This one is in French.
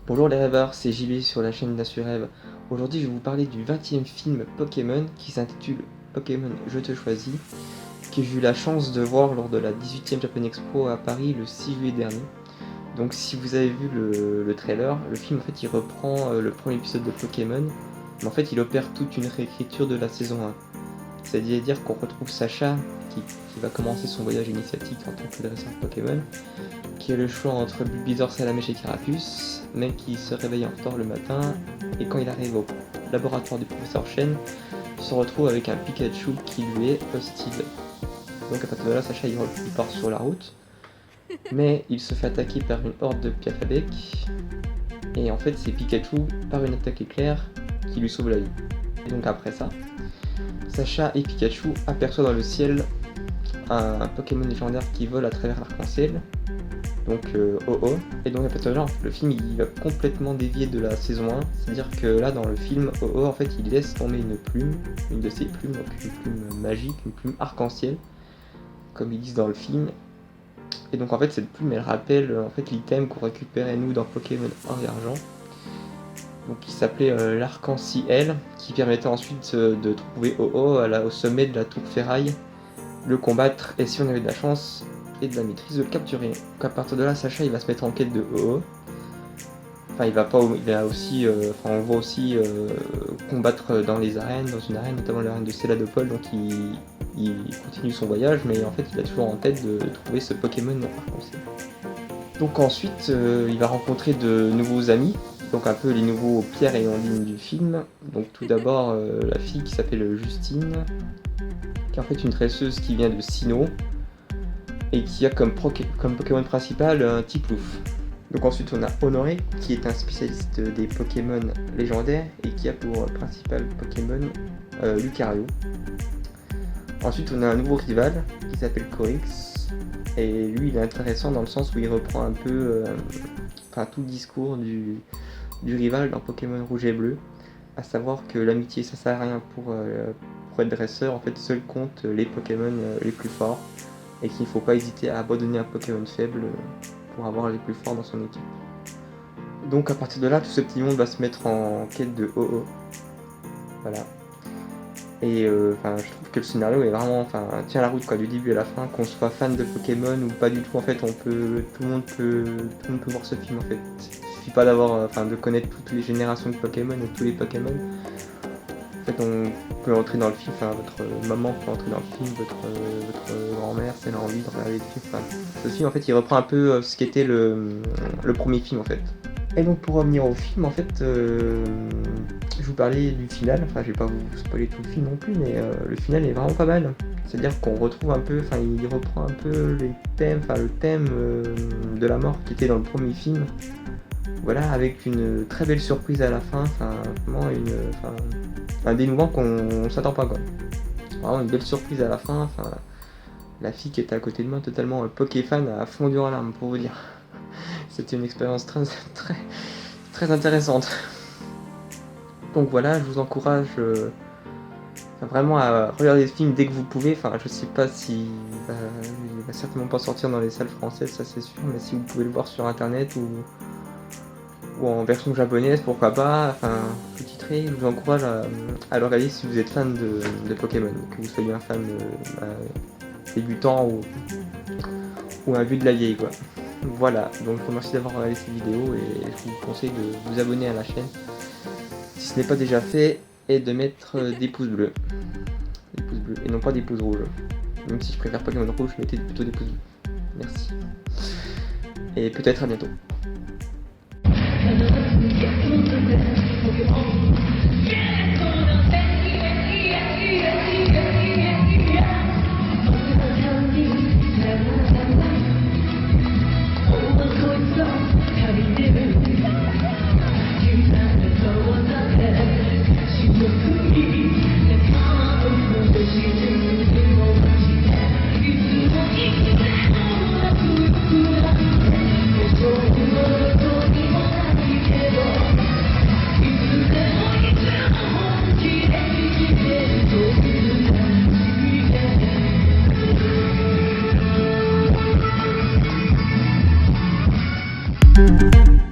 Bonjour les rêveurs, c'est JB sur la chaîne d'Assurève. Aujourd'hui je vais vous parler du 20e film Pokémon qui s'intitule Pokémon Je te choisis, que j'ai eu la chance de voir lors de la 18e Japan Expo à Paris le 6 juillet dernier. Donc si vous avez vu le trailer, le film en fait il reprend le premier épisode de Pokémon, mais en fait il opère toute une réécriture de la saison 1. C'est-à-dire qu'on retrouve Sacha qui va commencer son voyage initiatique en tant que dresseur Pokémon, qui a le choix entre Bulbasaur, Salamèche et Carapuce, mais qui se réveille en retard le matin, et quand il arrive au laboratoire du professeur Chen, se retrouve avec un Pikachu qui lui est hostile. Donc à partir de là, Sacha il part sur la route, mais il se fait attaquer par une horde de Piafabec, et en fait c'est Pikachu, par une attaque éclair, qui lui sauve la vie. Et donc après ça, Sacha et Pikachu aperçoivent dans le ciel un Pokémon légendaire qui vole à travers l'arc-en-ciel, donc Oh-Oh. Et donc à partir de là, le film il va complètement dévier de la saison 1, c'est-à-dire que là dans le film, Oh-Oh en fait il laisse tomber une plume, une de ses plumes, donc une plume magique, une plume arc-en-ciel, comme ils disent dans le film. Et donc en fait cette plume elle rappelle en fait l'item qu'on récupérait nous dans Pokémon Or et Argent, donc qui s'appelait l'arc-en-ciel, qui permettait ensuite de trouver Oh-Oh au sommet de la tour ferraille, le combattre et si on avait de la chance et de la maîtrise de le capturer. Donc à partir de là, Sacha il va se mettre en quête de Oh-Oh. Enfin il va aussi, on voit aussi combattre dans les arènes, dans une arène, notamment l'arène de Céladopol, donc il continue son voyage, mais en fait il a toujours en tête de trouver ce Pokémon arc-en-ciel. Donc ensuite il va rencontrer de nouveaux amis, donc un peu les nouveaux Pierre et Ondine du film. Donc tout d'abord la fille qui s'appelle Justine, qui est en fait une dresseuse qui vient de Sinnoh, et qui a comme Pokémon principal un Tiplouf. Donc ensuite on a Honoré, qui est un spécialiste des Pokémon légendaires, et qui a pour principal Pokémon Lucario. Ensuite on a un nouveau rival, qui s'appelle Corix, et lui il est intéressant dans le sens où il reprend un peu tout le discours du rival dans Pokémon Rouge et Bleu, à savoir que l'amitié ça sert à rien pour être dresseur, en fait seul compte les Pokémon les plus forts, et qu'il ne faut pas hésiter à abandonner un Pokémon faible pour avoir les plus forts dans son équipe. Donc à partir de là, tout ce petit monde va se mettre en quête de Oh-Oh. Voilà. Et je trouve que le scénario est vraiment, tient la route quoi, du début à la fin, qu'on soit fan de Pokémon ou pas du tout, en fait, tout le monde peut voir ce film en fait. Il suffit pas de connaître toutes les générations de Pokémon et tous les Pokémon. En fait, on peut entrer dans le film, votre maman peut entrer dans le film, votre grand-mère, si elle a envie de regarder le film. Ce film, en fait, il reprend un peu ce qu'était le premier film, en fait. Et donc, pour revenir au film, en fait, je vous parlais du final. Enfin, je vais pas vous spoiler tout le film non plus, mais le final est vraiment pas mal. C'est-à-dire qu'on retrouve un peu, il reprend un peu le thème de la mort qui était dans le premier film. Voilà, avec une très belle surprise à la fin, vraiment un dénouement qu'on s'attend pas quoi. Vraiment une belle surprise à la fin, la fille qui était à côté de moi totalement Pokéfan a fondu en larmes pour vous dire. C'était une expérience très intéressante. Donc voilà, je vous encourage vraiment à regarder ce film dès que vous pouvez. Je sais pas si il va certainement pas sortir dans les salles françaises, ça c'est sûr, mais si vous pouvez le voir sur internet ou en version japonaise, pourquoi pas, sous-titré, je vous encourage à le regarder si vous êtes fan de Pokémon, que vous soyez un fan débutant ou un vieux de la vieille quoi. Voilà, donc je vous remercie d'avoir regardé cette vidéo et je vous conseille de vous abonner à la chaîne si ce n'est pas déjà fait, et de mettre des pouces bleus. Des pouces bleus et non pas des pouces rouges. Même si je préfère Pokémon rouge, mettez plutôt des pouces bleus. Merci. Et peut-être à bientôt. Thank you.